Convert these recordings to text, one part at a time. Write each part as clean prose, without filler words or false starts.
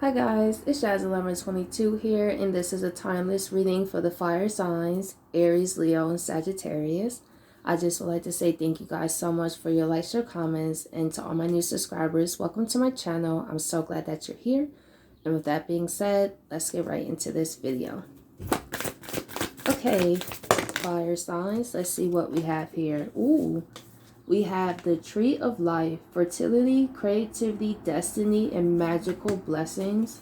Hi guys, it's Jazz1122 here, and this is a timeless reading for the fire signs, Aries, Leo, and Sagittarius. I just would like to say thank you guys so much for your likes, your comments, and to all my new subscribers, welcome to my channel. I'm so glad that you're here. And with that being said, let's get right into this video. Okay, fire signs, let's see what we have here. Ooh. We have the tree of life, fertility, creativity, destiny, and magical blessings.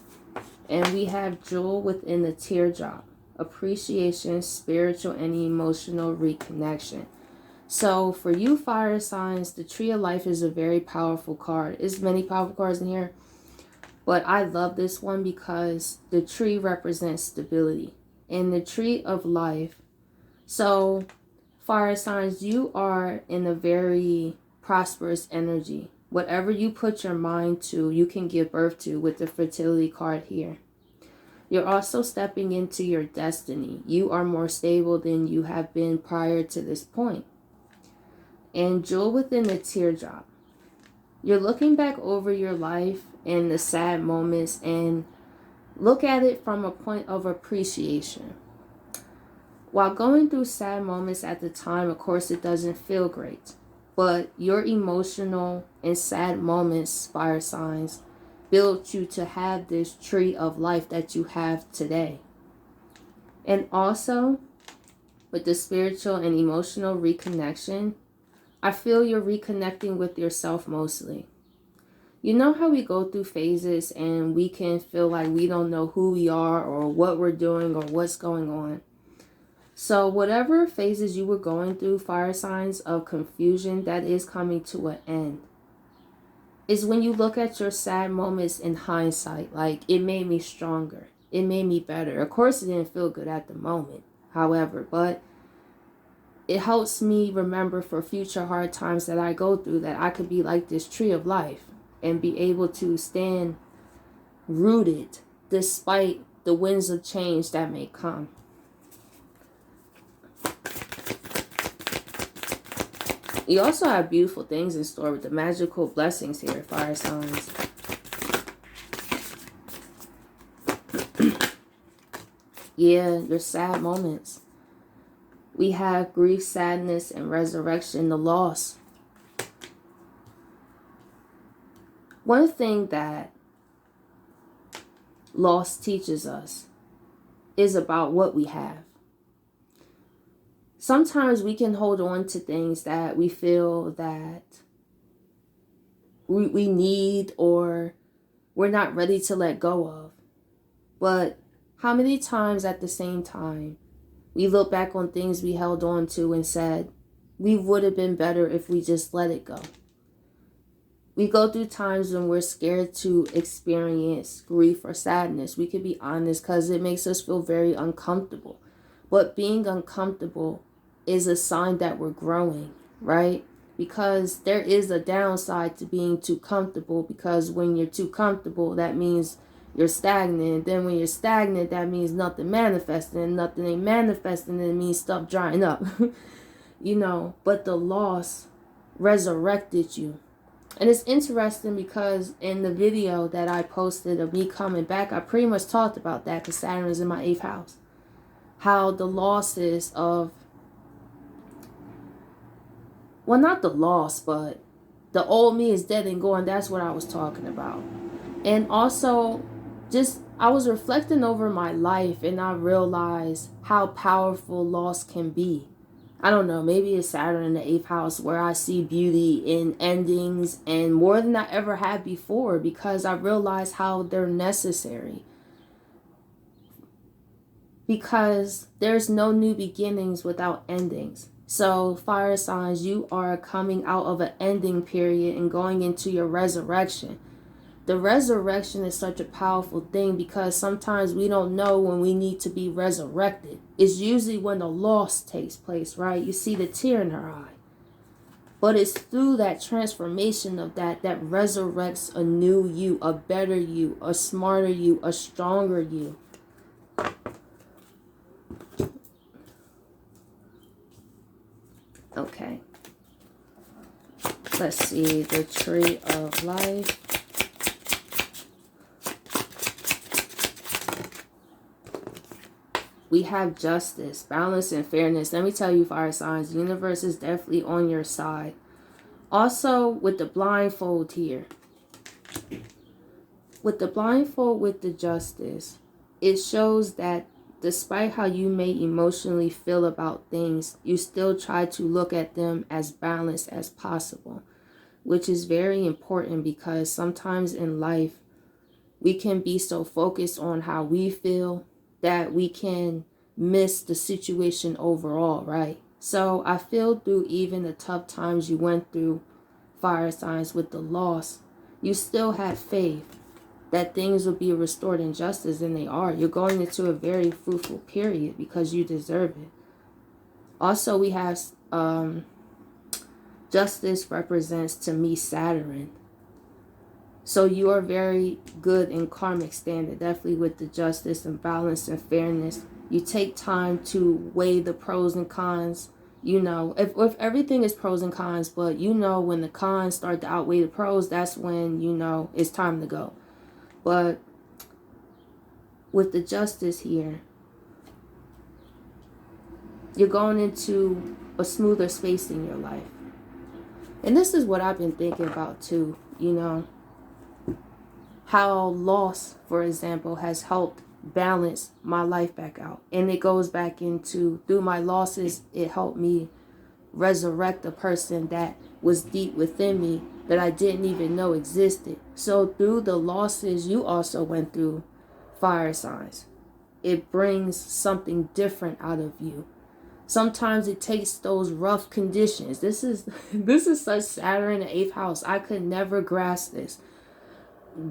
And we have jewel within the teardrop, appreciation, spiritual and emotional reconnection. So for you fire signs, the tree of life is a very powerful card. There's many powerful cards in here, but I love this one because the tree represents stability. And the tree of life, so fire signs, you are in a very prosperous energy. Whatever you put your mind to, you can give birth to with the fertility card here. You're also stepping into your destiny. You are more stable than you have been prior to this point. And jewel within the teardrop. You're looking back over your life and the sad moments and look at it from a point of appreciation. While going through sad moments at the time, of course, it doesn't feel great. But your emotional and sad moments, fire signs, built you to have this tree of life that you have today. And also, with the spiritual and emotional reconnection, I feel you're reconnecting with yourself mostly. You know how we go through phases and we can feel like we don't know who we are or what we're doing or what's going on. So whatever phases you were going through, fire signs of confusion, that is coming to an end. Is when you look at your sad moments in hindsight, like it made me stronger. It made me better. Of course, it didn't feel good at the moment, however, but it helps me remember for future hard times that I go through that I could be like this tree of life and be able to stand rooted despite the winds of change that may come. You also have beautiful things in store with the magical blessings here, fire signs. Yeah, your sad moments. We have grief, sadness, and resurrection, the loss. One thing that loss teaches us is about what we have. Sometimes we can hold on to things that we feel that we need or we're not ready to let go of. But how many times at the same time we look back on things we held on to and said, we would have been better if we just let it go. We go through times when we're scared to experience grief or sadness. We could be honest because it makes us feel very uncomfortable. But being uncomfortable is a sign that we're growing, right? Because there is a downside to being too comfortable, because when you're too comfortable, that means you're stagnant. Then when you're stagnant, that means nothing manifesting, and nothing ain't manifesting, and it means stuff drying up. You know, but the loss resurrected you. And it's interesting because in the video that I posted of me coming back, I pretty much talked about that because Saturn is in my 8th house. How the losses of, well, not the loss, but the old me is dead and gone. That's what I was talking about. And also, just, I was reflecting over my life and I realized how powerful loss can be. I don't know, maybe it's Saturn in the 8th house where I see beauty in endings and more than I ever had before because I realized how they're necessary. Because there's no new beginnings without endings. So fire signs, you are coming out of an ending period and going into your resurrection. The resurrection is such a powerful thing because sometimes we don't know when we need to be resurrected. It's usually when the loss takes place, right? You see the tear in her eye. But it's through that transformation of that resurrects a new you, a better you, a smarter you, a stronger you. Okay. Let's see, the tree of life. we have justice, balance, and fairness. Let me tell you, fire signs, the universe is definitely on your side. Also, with the blindfold here, with the blindfold with the justice, it shows that despite how you may emotionally feel about things, you still try to look at them as balanced as possible, which is very important because sometimes in life, we can be so focused on how we feel that we can miss the situation overall, right? So I feel through even the tough times you went through, fire signs, with the loss, you still had faith that things will be restored in justice, and they are. You're going into a very fruitful period because you deserve it. Also, we have justice represents to me Saturn. So you are very good in karmic standard, definitely with the justice and balance and fairness. You take time to weigh the pros and cons. You know, if everything is pros and cons, but you know when the cons start to outweigh the pros, that's when you know it's time to go. But with the justice here, you're going into a smoother space in your life. And this is what I've been thinking about too, you know. How loss, for example, has helped balance my life back out. And it goes back into, through my losses, it helped me resurrect a person that was deep within me that I didn't even know existed. So through the losses you also went through, fire signs, it brings something different out of you. Sometimes it takes those rough conditions. This is such Saturn in the 8th house. I could never grasp this.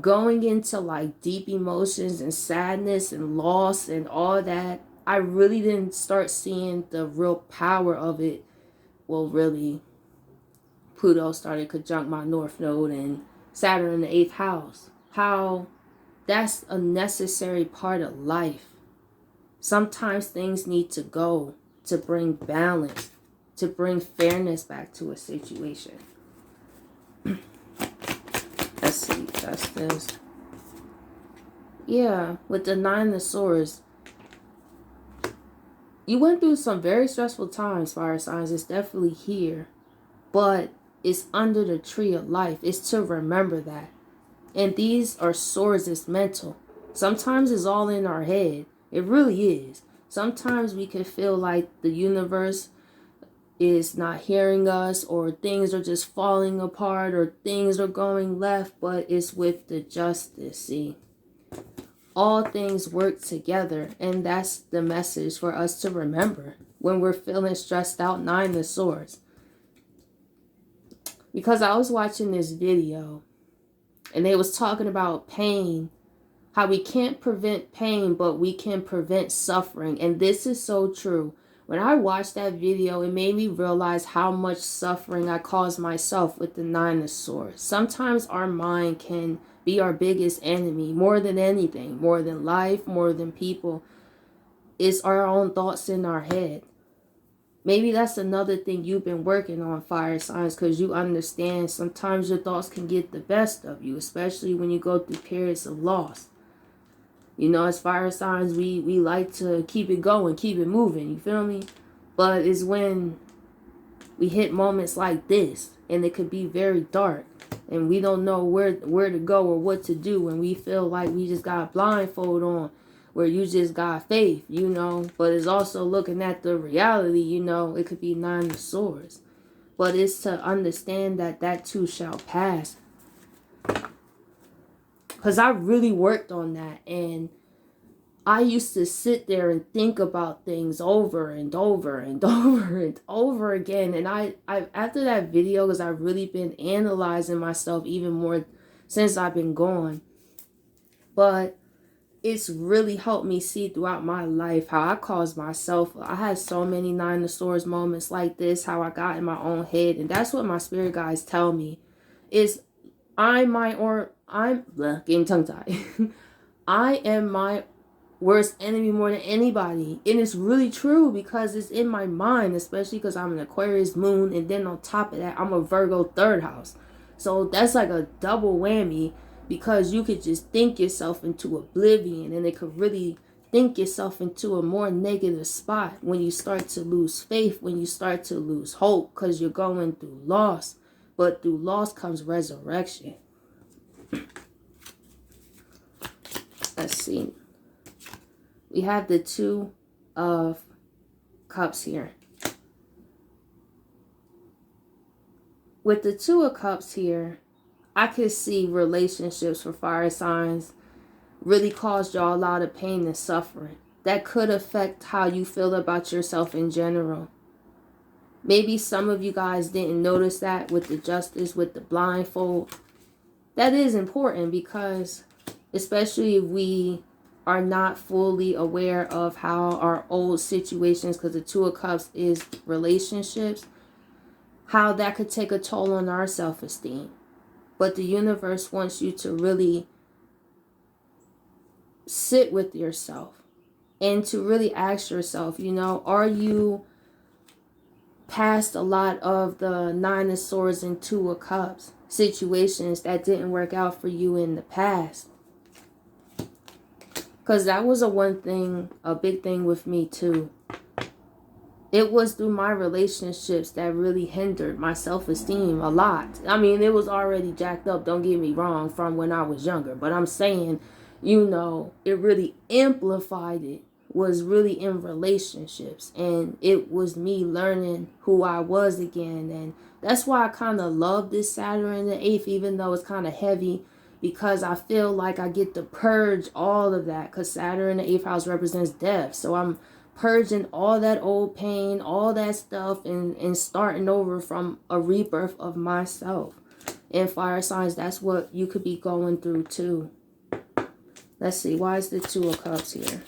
Going into like deep emotions and sadness and loss and all that, I really didn't start seeing the real power of it. Well, really, Pluto started conjunct my North Node and Saturn in the 8th house. How that's a necessary part of life. Sometimes things need to go to bring balance, to bring fairness back to a situation. Let's see, justice. Yeah, with the 9 of Swords, you went through some very stressful times, fire signs. It's definitely here. But it's under the tree of life. It's to remember that. And these are swords, it's mental. Sometimes it's all in our head. It really is. Sometimes we can feel like the universe is not hearing us, or things are just falling apart, or things are going left, but it's with the justice, see. All things work together, and that's the message for us to remember when we're feeling stressed out. 9 of Swords. Because I was watching this video, and they was talking about pain, how we can't prevent pain, but we can prevent suffering. And this is so true. When I watched that video, it made me realize how much suffering I caused myself with the 9 of Swords. Sometimes our mind can be our biggest enemy, more than anything, more than life, more than people. It's our own thoughts in our head. Maybe that's another thing you've been working on, fire signs, because you understand sometimes your thoughts can get the best of you, especially when you go through periods of loss. You know, as fire signs, we like to keep it going, keep it moving, you feel me? But it's when we hit moments like this, and it could be very dark, and we don't know where to go or what to do, and we feel like we just got a blindfold on, where you just got faith, you know, but it's also looking at the reality, you know, it could be 9 of Swords. But it's to understand that that too shall pass. Because I really worked on that, and I used to sit there and think about things over and over and over and over again. And I after that video, because I've really been analyzing myself even more since I've been gone. But it's really helped me see throughout my life how I caused myself. I had so many 9 of Swords moments like this, how I got in my own head. And that's what my spirit guides tell me. Is getting tongue tied. I am my worst enemy more than anybody. And it's really true because it's in my mind, especially because I'm an Aquarius moon, and then on top of that I'm a Virgo 3rd house. So that's like a double whammy, because you could just think yourself into oblivion, and it could really think yourself into a more negative spot, when you start to lose faith, when you start to lose hope, because you're going through loss. But through loss comes resurrection. Let's see. We have the Two of Cups here. With the Two of Cups here, I could see relationships for fire signs really caused y'all a lot of pain and suffering. That could affect how you feel about yourself in general. Maybe some of you guys didn't notice that with the Justice, with the blindfold. That is important, because especially if we are not fully aware of how our old situations, because the Two of Cups is relationships, how that could take a toll on our self-esteem. But the universe wants you to really sit with yourself and to really ask yourself, are you past a lot of the Nine of Swords and Two of Cups situations that didn't work out for you in the past? Because that was a big thing with me too. It was through my relationships that really hindered my self-esteem a lot. I mean, it was already jacked up, don't get me wrong, from when I was younger. But I'm saying, it really amplified it, was really in relationships. And it was me learning who I was again. And that's why I kind of love this Saturn in the 8th, even though it's kind of heavy. Because I feel like I get to purge all of that. Because Saturn in the 8th house represents death. So I'm purging all that old pain, all that stuff, and starting over from a rebirth of myself. And fire signs, that's what you could be going through too. Let's see, why is the Two of Cups here?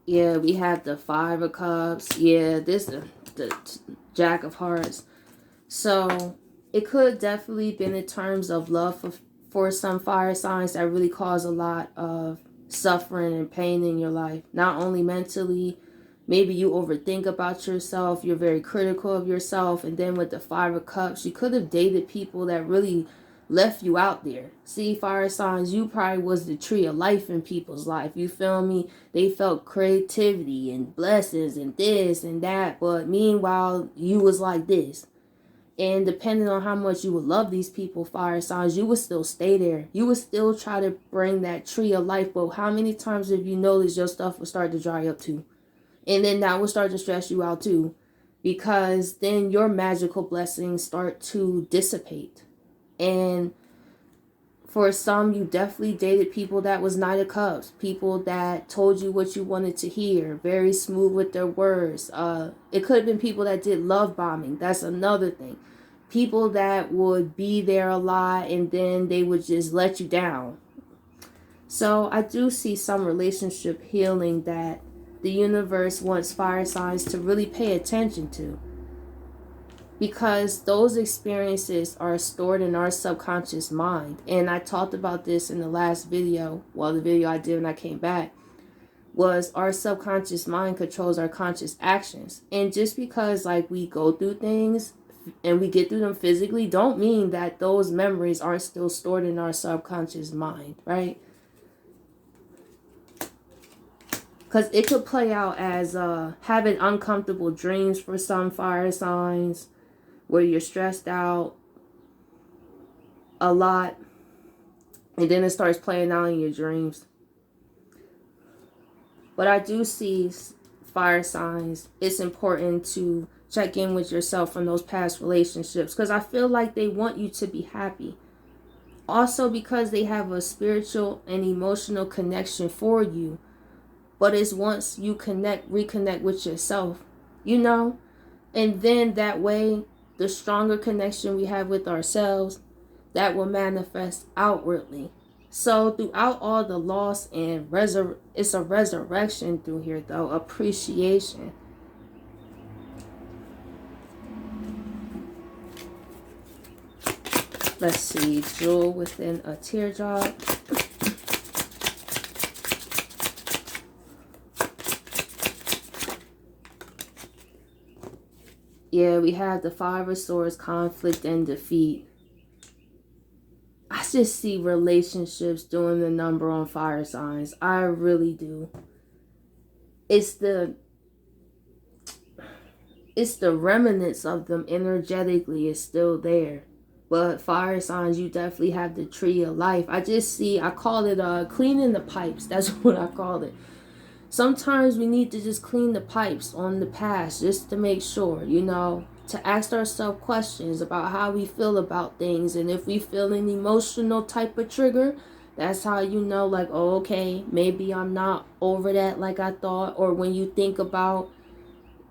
Yeah, we have the Five of Cups. Yeah, this is the Jack of Hearts. So it could definitely been in terms of love for some fire signs that really cause a lot of suffering and pain in your life. Not only mentally, maybe you overthink about yourself, you're very critical of yourself. And then with the Five of Cups, you could have dated people that really left you out there. See, fire signs, you probably was the tree of life in people's life. You feel me? They felt creativity and blessings and this and that. But meanwhile, you was like this. And depending on how much you would love these people, fire signs, you would still stay there. You would still try to bring that tree of life. But how many times have you noticed your stuff will start to dry up too? And then that will start to stress you out too. Because then your magical blessings start to dissipate. And for some, you definitely dated people that was Knight of Cups. People that told you what you wanted to hear. Very smooth with their words. It could have been people that did love bombing. That's another thing. People that would be there a lot and then they would just let you down. So I do see some relationship healing that the universe wants fire signs to really pay attention to. Because those experiences are stored in our subconscious mind. And I talked about this in the last video. Well, the video I did when I came back. Was our subconscious mind controls our conscious actions. And just because we go through things and we get through them physically, don't mean that those memories aren't still stored in our subconscious mind, right? Because it could play out as having uncomfortable dreams for some fire signs, where you're stressed out a lot, and then it starts playing out in your dreams. But I do see fire signs. It's important to check in with yourself from those past relationships, because I feel like they want you to be happy. Also because they have a spiritual and emotional connection for you. But it's once you reconnect with yourself, and then that way, the stronger connection we have with ourselves, that will manifest outwardly. So throughout all the loss and it's a resurrection through here though, appreciation. Let's see, jewel within a teardrop. Yeah, we have the Five of Swords, conflict and defeat. just see relationships doing the number on fire signs. I really do. It's the remnants of them energetically is still there. But fire signs, you definitely have the tree of life. I call it cleaning the pipes. That's what I call it. Sometimes we need to just clean the pipes on the past just to make sure, to ask ourselves questions about how we feel about things. And if we feel an emotional type of trigger, that's how you know, like, oh, okay, maybe I'm not over that like I thought. Or when you think about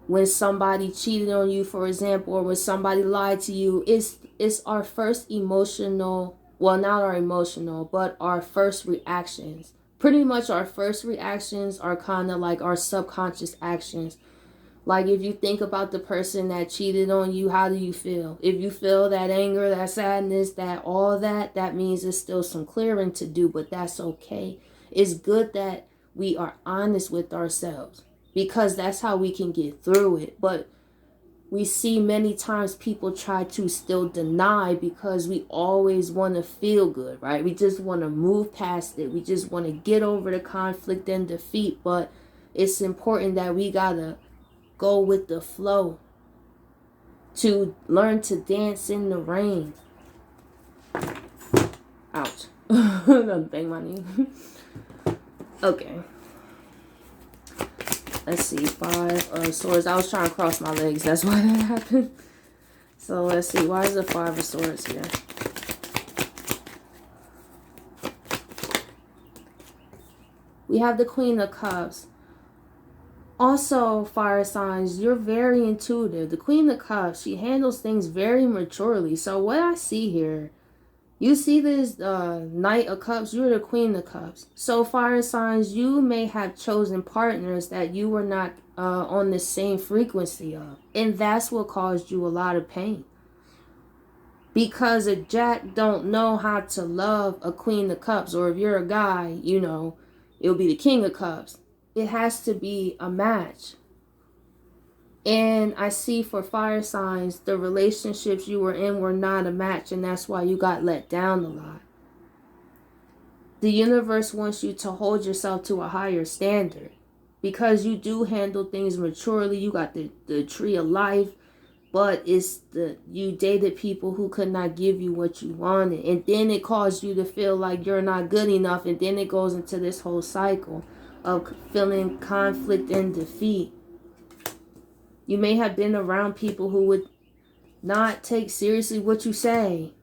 when somebody cheated on you, for example, or when somebody lied to you, it's our first emotional, well, not our emotional, but our first reactions. Pretty much our first reactions are kind of like our subconscious actions. Like if you think about the person that cheated on you, how do you feel? If you feel that anger, that sadness, that all that means there's still some clearing to do, but that's okay. It's good that we are honest with ourselves because that's how we can get through it. But we see many times people try to still deny because we always want to feel good, right? We just want to move past it. We just want to get over the conflict and defeat. But it's important that we gotta go with the flow to learn to dance in the rain. Ouch. Don't bang my knee. Okay. Let's see. 5 of Swords. I was trying to cross my legs. That's why that happened. So let's see. Why is the 5 of Swords here? We have the Queen of Cups. Also, fire signs, you're very intuitive. The Queen of Cups, she handles things very maturely. So what I see here, you see this Knight of Cups, you're the Queen of Cups. So fire signs, you may have chosen partners that you were not on the same frequency of. And that's what caused you a lot of pain. Because a Jack don't know how to love a Queen of Cups. Or if you're a guy, it'll be the King of Cups. It has to be a match. And I see for fire signs, the relationships you were in were not a match, and that's why you got let down a lot. The universe wants you to hold yourself to a higher standard because you do handle things maturely. You got the tree of life, but you dated people who could not give you what you wanted, and then it caused you to feel like you're not good enough, and then it goes into this whole cycle of feeling conflict and defeat. You may have been around people who would not take seriously what you say.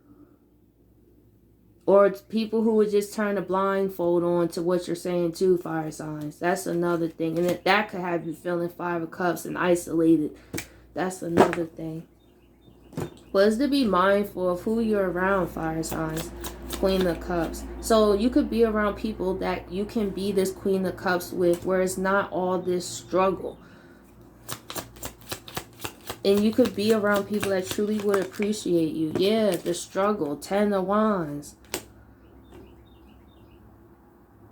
Or people who would just turn a blindfold on to what you're saying too, fire signs. That's another thing. And that could have you feeling 5 of Cups and isolated. That's another thing. But it's to be mindful of who you're around, fire signs. Queen of Cups. So you could be around people that you can be this Queen of Cups with, where it's not all this struggle. And you could be around people that truly would appreciate you. Yeah, the struggle. 10 of Wands.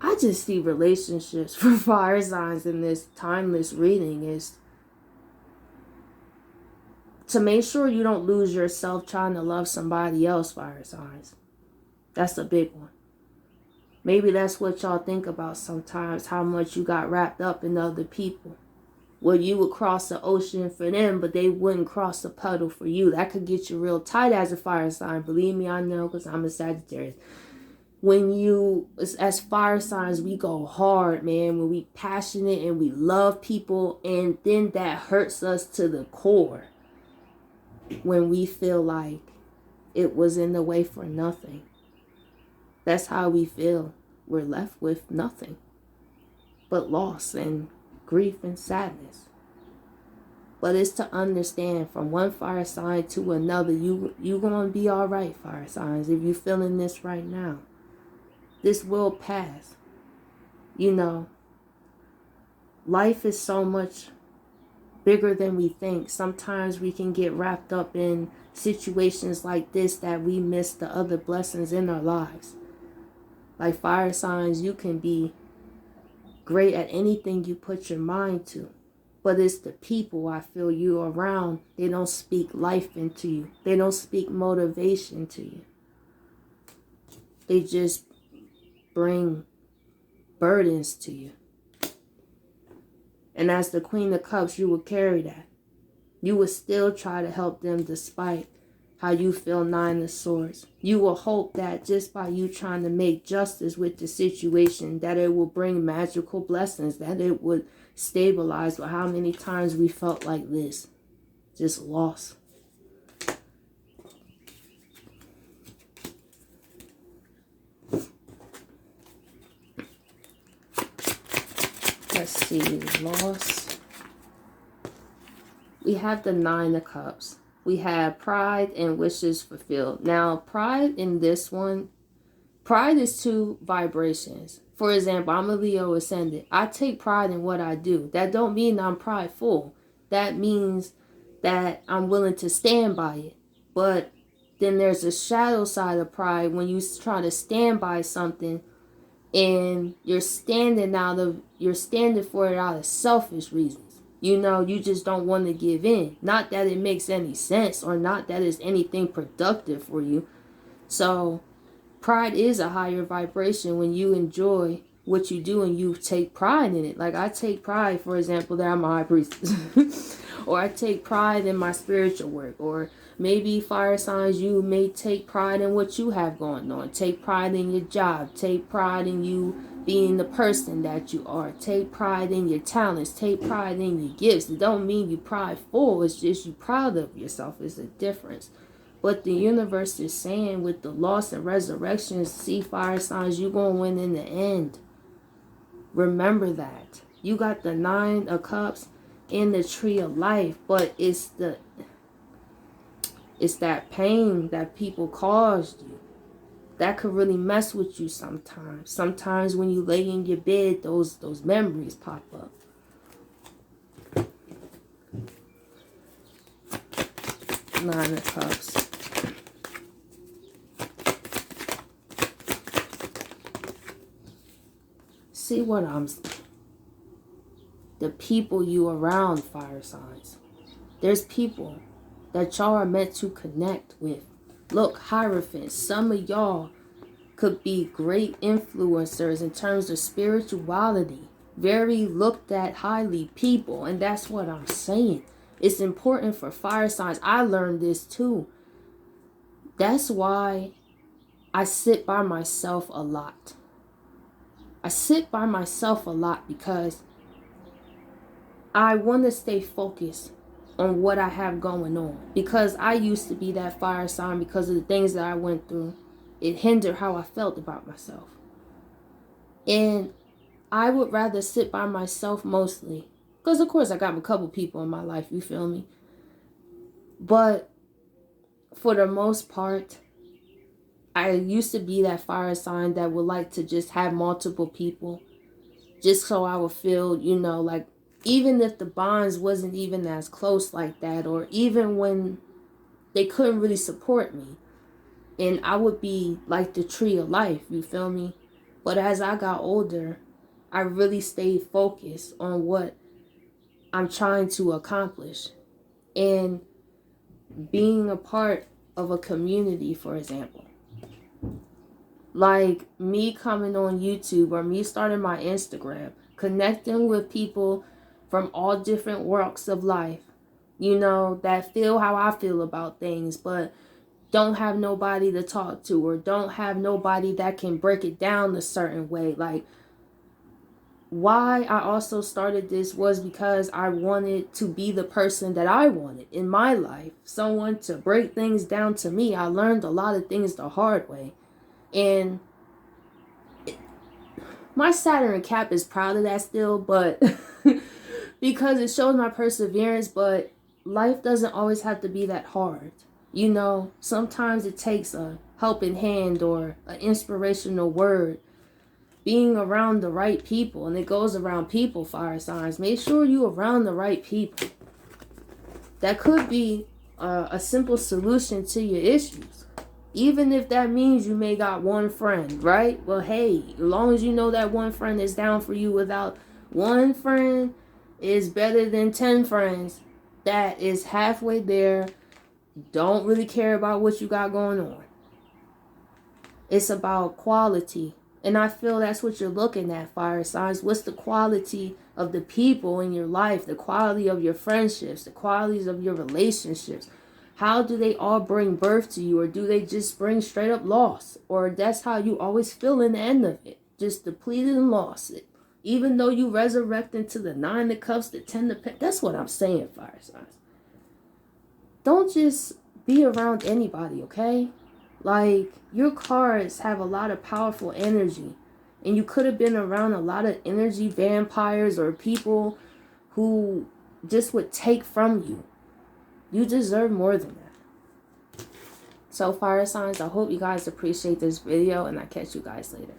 I just see relationships for fire signs in this timeless reading is to make sure you don't lose yourself trying to love somebody else, fire signs. That's a big one. Maybe that's what y'all think about sometimes, how much you got wrapped up in other people. Well, you would cross the ocean for them, but they wouldn't cross the puddle for you. That could get you real tight as a fire sign. Believe me, I know, because I'm a Sagittarius. As fire signs, we go hard, man. When we passionate and we love people, and then that hurts us to the core. When we feel like it was in the way for nothing. That's how we feel. We're left with nothing but loss and grief and sadness. But it's to understand from one fire sign to another, you gonna be all right, fire signs, if you feeling this right now. This will pass. Life is so much bigger than we think. Sometimes we can get wrapped up in situations like this that we miss the other blessings in our lives. Like fire signs, you can be great at anything you put your mind to. But it's the people I feel you around. They don't speak life into you. They don't speak motivation to you. They just bring burdens to you. And as the Queen of Cups, you will carry that. You will still try to help them despite how you feel Nine of Swords. You will hope that just by you trying to make justice with the situation, that it will bring magical blessings, that it would stabilize. But how many times we felt like this? Just lost. Let's see, loss. We have the Nine of Cups. We have pride and wishes fulfilled. Now, pride in this one, pride is two vibrations. For example, I'm a Leo ascendant. I take pride in what I do. That don't mean I'm prideful. That means that I'm willing to stand by it. But then there's a shadow side of pride when you try to stand by something and you're standing for it out of selfish reasons. You know, you just don't want to give in. Not that it makes any sense or not that it's anything productive for you. So pride is a higher vibration when you enjoy what you do and you take pride in it. Like I take pride, for example, that I'm a high priestess. Or I take pride in my spiritual work. Or maybe fire signs, you may take pride in what you have going on. Take pride in your job. Take pride in you being the person that you are. Take pride in your talents. Take pride in your gifts. It don't mean you prideful. It's just you proud of yourself. It's a difference. But the universe is saying with the loss and resurrection, see fire signs, you're going to win in the end. Remember that. You got the Nine of Cups in the Tree of Life, but it's that pain that people caused you that could really mess with you sometimes. Sometimes when you lay in your bed, those memories pop up. Nine of Cups. See what I'm saying? The people you around, fire signs. There's people that y'all are meant to connect with. Look, Hierophant, some of y'all could be great influencers in terms of spirituality. Very looked at highly people. And that's what I'm saying. It's important for fire signs. I learned this too. That's why I sit by myself a lot. I sit by myself a lot because I want to stay focused on what I have going on. Because I used to be that fire sign because of the things that I went through. It hindered how I felt about myself. And I would rather sit by myself mostly. Because of course I got a couple people in my life, you feel me? But for the most part, I used to be that fire sign that would like to just have multiple people. Just so I would feel, you know, like even if the bonds wasn't even as close like that, or even when they couldn't really support me, and I would be like the Tree of Life, you feel me? But as I got older, I really stayed focused on what I'm trying to accomplish. And being a part of a community, for example. Like me coming on YouTube or me starting my Instagram, connecting with people from all different walks of life, you know, that feel how I feel about things, but don't have nobody to talk to or don't have nobody that can break it down a certain way. Like, why I also started this was because I wanted to be the person that I wanted in my life. Someone to break things down to me. I learned a lot of things the hard way. And my Saturn Cap is proud of that still, but because it shows my perseverance, but life doesn't always have to be that hard. You know, sometimes it takes a helping hand or an inspirational word. Being around the right people, and it goes around people, fire signs. Make sure you're around the right people. That could be a simple solution to your issues. Even if that means you may got one friend, right? Well, hey, as long as you know that one friend is down for you, without one friend is better than 10 friends that is halfway there, don't really care about what you got going on. It's about quality. And I feel that's what you're looking at, fire signs. What's the quality of the people in your life, the quality of your friendships, the qualities of your relationships? How do they all bring birth to you, or do they just bring straight up loss? Or that's how you always feel in the end of it, just depleted and lost it. Even though you resurrect into the 9 of cups, the 10 of pentacles. That's what I'm saying, fire signs. Don't just be around anybody, okay? Like, your cards have a lot of powerful energy, and you could have been around a lot of energy vampires or people who just would take from you. You deserve more than that. So, fire signs, I hope you guys appreciate this video, and I'll catch you guys later.